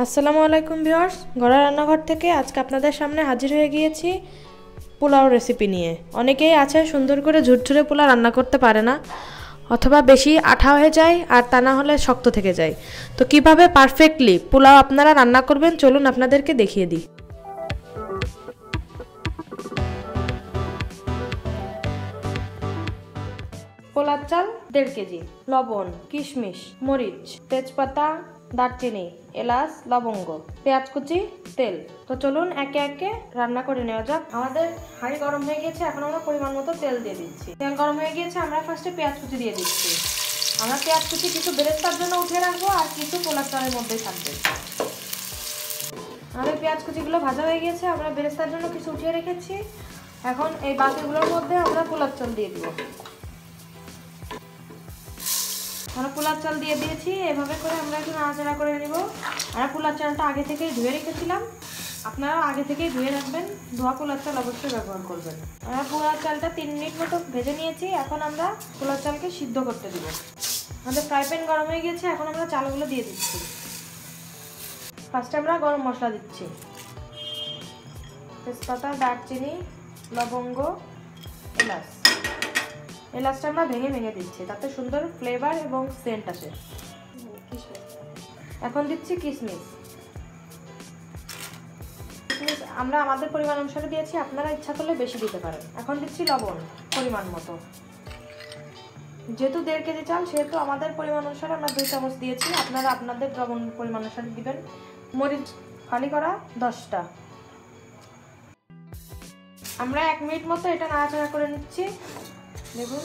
আসসালামু আলাইকুম ভিউয়ার্স, ঘরোয়া রান্নাঘর থেকে আজকে আপনাদের সামনে হাজির হয়ে গিয়েছি পোলাও রেসিপি নিয়ে। অনেকেই আছে সুন্দর করে ঝুরঝুরে পোলাও রান্না করতে পারে না, অথবা বেশি আঠা হয়ে যায় আর তা না হলে শক্ত থেকে যায়। তো কিভাবে পারফেক্টলি পোলাও আপনারা রান্না করবেন চলুন আপনাদেরকে দেখিয়ে দিই। পোলার চাল 1.5 কেজি, লবণ, কিশমিশ, মরিচ, তেজপাতা, দারচিনি, এলাচ, লবঙ্গ, পেঁয়াজ কুচি, তেল। তো চলুন একে একে রান্না করে নেওয়া যাক। আমাদের হাঁড়ি গরম হয়ে গিয়েছে, এখন আমরা পরিমাণ মতো তেল দিয়ে দিচ্ছি। তেল গরম হয়ে গিয়েছে, আমরা ফার্স্টে পেঁয়াজ কুচি দিয়ে দিচ্ছি। আমরা পেঁয়াজ কুচি কিছু বেরেস্তার জন্য উঠিয়ে রাখবো আর কিছু পোলার চালের মধ্যেই থাকবে। আমাদের পেঁয়াজ কুচিগুলো ভাজা হয়ে গিয়েছে, আমরা বেরেস্তার জন্য কিছু উঠিয়ে রেখেছি। এখন এই বাটিগুলোর মধ্যে আমরা পোলার চাল দিয়ে দিব। আমরা পোলার চাল দিয়ে দিয়েছি, এভাবে করে আমরা একটু নাড়াচাড়া করে নেব। আমরা পোলার চালটা আগে থেকেই ধুয়ে রেখেছিলাম, আপনারা আগে থেকেই ধুয়ে রাখবেন, ধোয়া পোলার চাল অবশ্যই ব্যবহার করবেন। আমরা পোলার চালটা 3 মিনিট মতো ভেজে নিয়েছি, এখন আমরা পোলার চালকে সিদ্ধ করতে দিব। আমাদের ফ্রাই প্যান গরম হয়ে গেছে, এখন আমরা চালগুলো দিয়ে দিচ্ছি। ফার্স্টে আমরা গরম মশলা দিচ্ছি, তেজপাতা, দারচিনি, লবঙ্গ, এলাচ। এলাচটা আমরা ভেঙে ভেঙে দিচ্ছি, তাতে সুন্দর ফ্লেভার এবং সেন্ট আসে। এখন দিচ্ছি কিশমিশ। কিশমিশ আমরা আমাদের পরিমাণ অনুসারে দিয়েছি, আপনারা ইচ্ছা করলে বেশি দিতে পারেন। এখন দিচ্ছি লবণ পরিমাণ মতো। যেহেতু 1.5 কেজি চাল, সেহেতু আমাদের পরিমাণ অনুসারে আমরা 2 চামচ দিয়েছি, আপনারা আপনাদের লবণ পরিমাণ অনুসারে দিবেন। মরিচ ফালি করা 10টা। আমরা 1 মিনিট মতো এটা নাড়াচাড়া করে নিচ্ছি। দেখুন,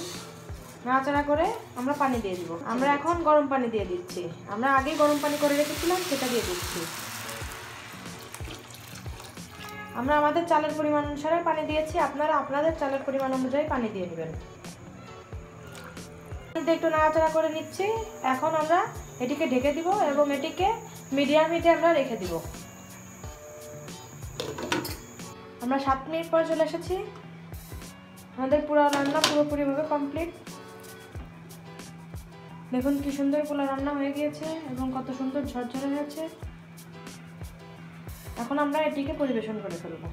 নাড়াচাড়া করে আমরা পানি দিয়ে দিব। আমরা এখন গরম পানি দিয়ে দিচ্ছি, আমরা আগে গরম পানি করে রেখেছিলাম সেটা দিয়ে দিচ্ছি। আমরা আমাদের চালের পরিমাণ অনুসারে পানি দিয়েছি, আপনারা আপনাদের চালের পরিমাণ অনুযায়ী পানি দিয়ে নেবেন। একটু নাড়াচাড়া করে নিচ্ছি। এখন আমরা এটিকে ঢেকে দিব এবং এটিকে মিডিয়াম হিটে আমরা রেখে দিব। আমরা 7 মিনিট পরে চলে এসেছি। আমাদের পোলাও রান্না পুরোপুরিভাবে কমপ্লিট। দেখুন কি সুন্দর পোলাও রান্না হয়ে গিয়েছে এবং কত সুন্দর ঝরঝরে হয়েছে। এখন আমরা এটিকে পরিবেশন করে ফেলব।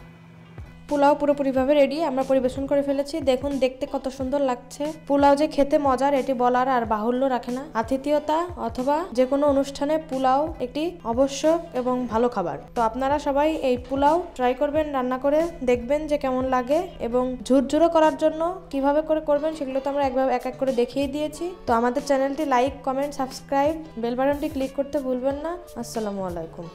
পোলাও পুরোপুরিভাবে রেডি, আমরা পরিবেশন করে ফেলেছি। দেখুন দেখতে কত সুন্দর লাগছে। পোলাও যে খেতে মজার এটি বলার আর বাহুল্য রাখে না। আতিথেয়তা অথবা যে কোনো অনুষ্ঠানে পোলাও একটি আবশ্যক এবং ভালো খাবার। তো আপনারা সবাই এই পোলাও ট্রাই করবেন, রান্না করে দেখবেন যে কেমন লাগে, এবং ঝুরঝুরো করার জন্য কিভাবে করে করবেন সেগুলো তো আমরা এক এক করে দেখিয়ে দিয়েছি। তো আমাদের চ্যানেলটি লাইক, কমেন্ট, সাবস্ক্রাইব, বেল বাটনটি ক্লিক করতে ভুলবেন না। আসসালামু আলাইকুম।